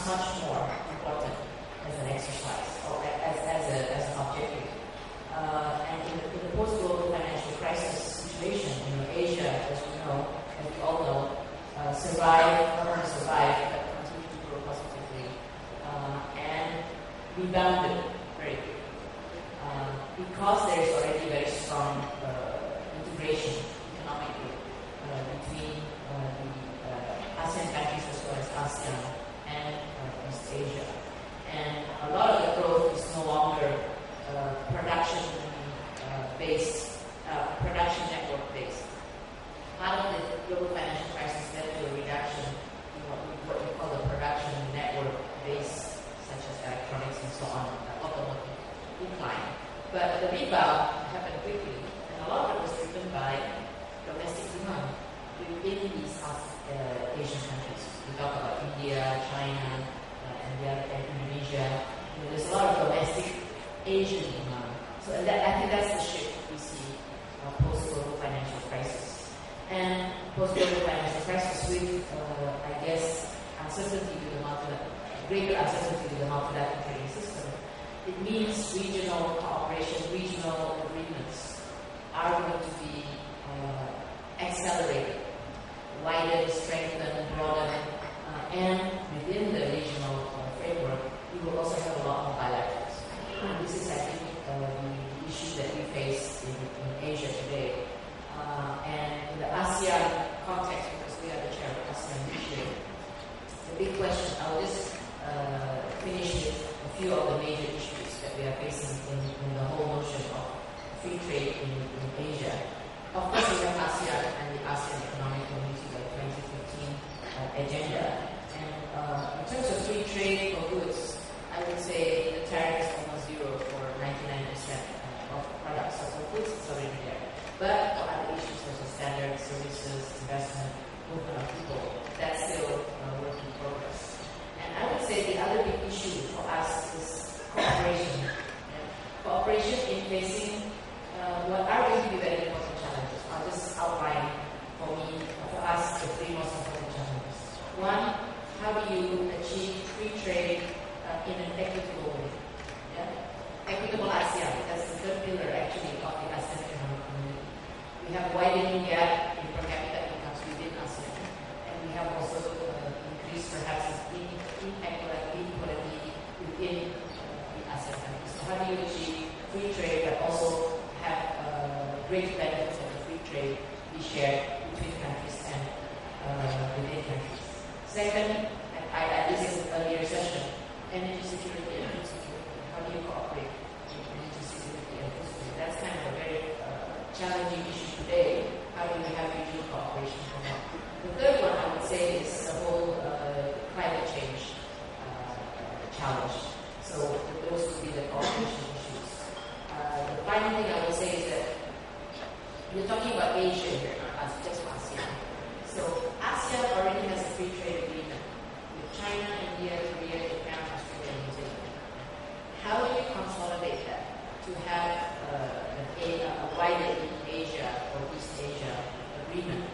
much more important as an exercise or as an objective. And in the post-global financial crisis situation, Asia, as we all know, survived, not only survived, but continued to grow positively and rebounded very quickly. Because there is already very strong integration economically between the ASEAN countries as well as ASEAN and East Asia. And a lot of the growth is no longer production-based, production network-based. Part of the global financial crisis led to a reduction in what we call the production network-based, such as electronics and so on, automotive decline. But the rebound happened quickly, and a lot of it was driven by domestic demand within these Asian countries. We talk about India, China, and Indonesia. There's a lot of domestic Asian demand. So I think that's the shift we see post-global financial crisis. And post-global financial crisis with, uncertainty to the greater uncertainty to the multilateral trading system. It means regional cooperation, regional agreements are going to be accelerated, widened, strengthened, broadened, and within the regional framework, we will also have a lot more bilaterals. This is, I think, the issue that we face in Asia today. And in the ASEAN context, because we are the chair of ASEAN this year, the big question, I'll just finish with a few of the major issues that we are facing in the whole notion of free trade in Asia. Of course, we have ASEAN and the ASEAN Economic Community by 2015 agenda. And in terms of free trade for goods, I would say the tariff is almost zero for 99% of products. So for goods, it's already there. But for other issues such as standards, services, investment, movement of people, that's still a work in progress. And I would say the other big issue for us is cooperation. Cooperation in facing what are going to be very important challenges. I'll just outline for us, the three most important challenges. One, how do you achieve free trade in an equitable way? Equitable ASEAN, that's the third pillar actually of the ASEAN Economic Community. We have a widening gap in per capita incomes within ASEAN, and we have also increased perhaps inequality within the ASEAN countries. So how do you achieve free trade but also have great benefits of the free trade be shared between countries and within countries? Second, this is an earlier session, energy security and food security. How do you cooperate in energy security and food security? That's kind of a very challenging issue today. How do we have regional cooperation come up? The third one I would say is the whole climate change challenge. So those would be the cooperation issues. The final thing I would say is that we're talking about Asia here, not just ASEAN. So ASEAN already has a free trade agreement with China, India, Korea, Japan, Australia, and New Zealand. How do you consolidate that to have a wider Asia or East Asia agreement,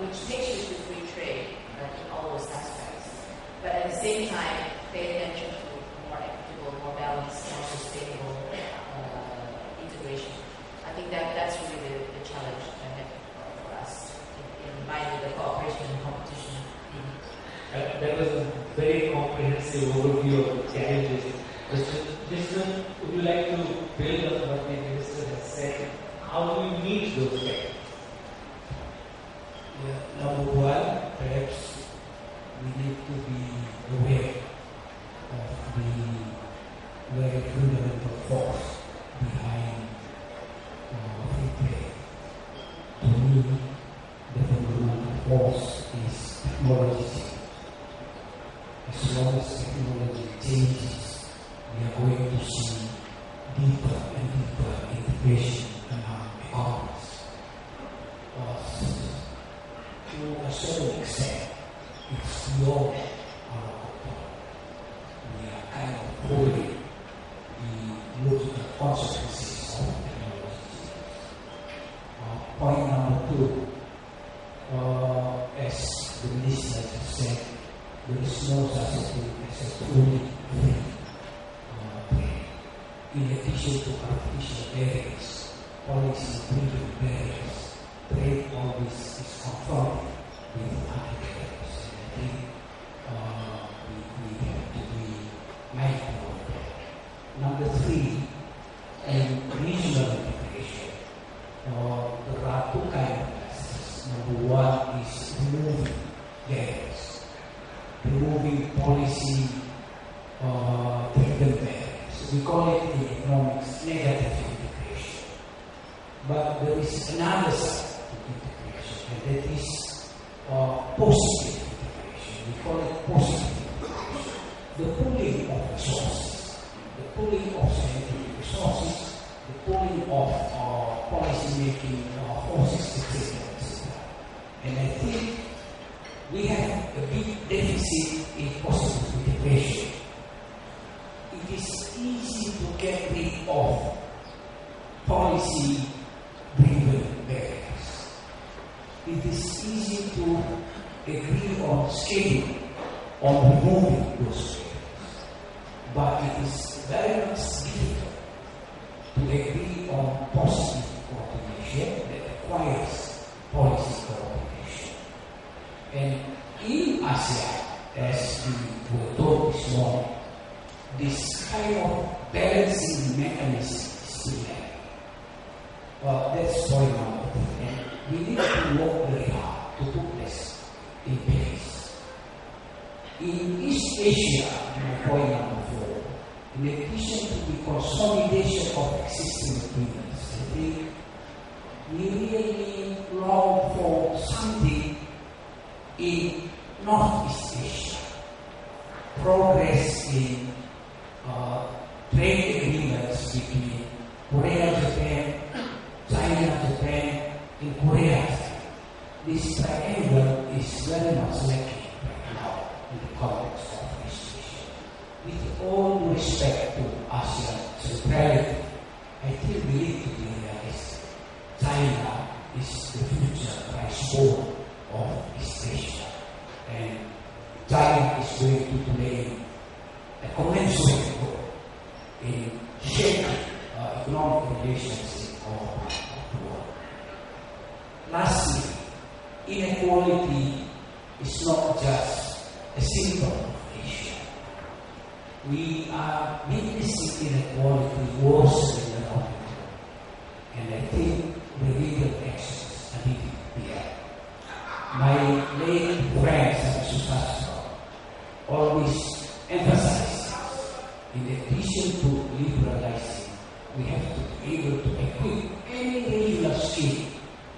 which takes you to free trade in all those aspects, but at the same time pay attention to more equitable, more balanced, more sustainable integration? I think that's really the challenge ahead for us in mind with the cooperation and competition. That was a very comprehensive overview of the challenges. Mr. would you like to build on what the Minister has said? How do we meet those challenges? Number one, perhaps we need to be aware of the very fundamental force behind free trade. To me, the fundamental force is technology. As long as technology changes, we are going to see deeper and deeper integration among economies. To a certain extent, it's beyond our control. We are kind of holding the looking at consequences of technology. Point number two, as the Minister just said, there is no such thing as fully free trade. In addition to artificial barriers, policy-driven barriers, trade always is confronted with barriers. And I think we have to be mindful of that. Number three, in regional integration, there are two kinds of messages. Number one is removing barriers, removing policy driven barriers. We call it in economics negative integration. But there is another side to integration, and that is positive integration. We call it positive integration. The pooling of resources, the pooling of scientific resources, the pooling of policy making forces, etc. And I think we have a big deficit in positive integration. It is easy to get rid of policy-driven barriers. It is easy to agree on schedule, on removing those barriers. But it is very much difficult to agree on positive coordination that requires policy coordination. And in ASEAN, as we were told this morning, this kind of balancing mechanism is still there. Well, that's point number three. And we need to work very hard to put this in place. In East Asia, my point number four, in addition to the consolidation of existing agreements, I think we really long for something in Northeast Asia. Progress in trade agreements between Korea, Japan, China, Japan, and Korea. This triangle is very much lacking right now in the context of East Asia. With all due respect to ASEAN centrality, I think we need to be realistic. China is the future firstborn of East Asia, and China is going to play a commensurate role in shaping economic relations of the world. Lastly, inequality is not just a symptom of Asia. We are witnessing inequality worsening around the world, and I think remedial actions are needed here. My late friend Samsu Sastro always emphasizes, in addition to liberalizing, we have to be able to equip any regional state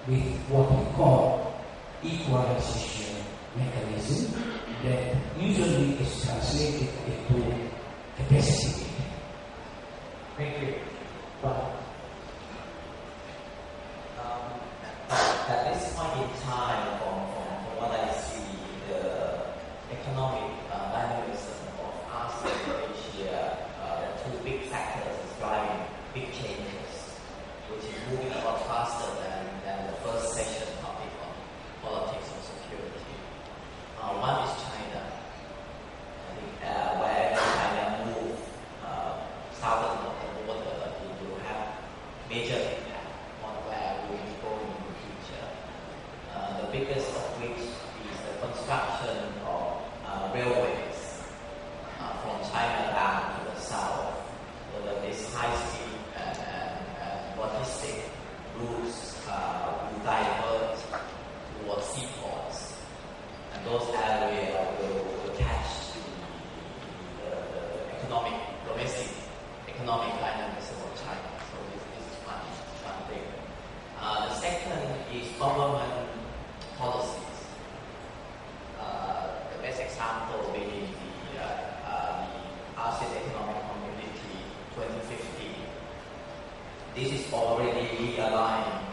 with what we call equalization mechanism that usually is translated into capacity. Thank you. At this point in time, from what I see, the economic dynamism of ASEAN and Asia, the two big factors is driving big changes, which is moving a lot faster than the first session topic on politics and security. One is China. I think wherever China moves south of the border, it will have major impact on where we will go in the future. The biggest of which is the construction of railways from China down to the south, so that this high-speed and logistic routes will divert towards seaports, and those areas will catch the domestic economic dynamism of China. So this is one thing. The second is government policies. The best example being the ASEAN Economic Community 2015. This is already realigned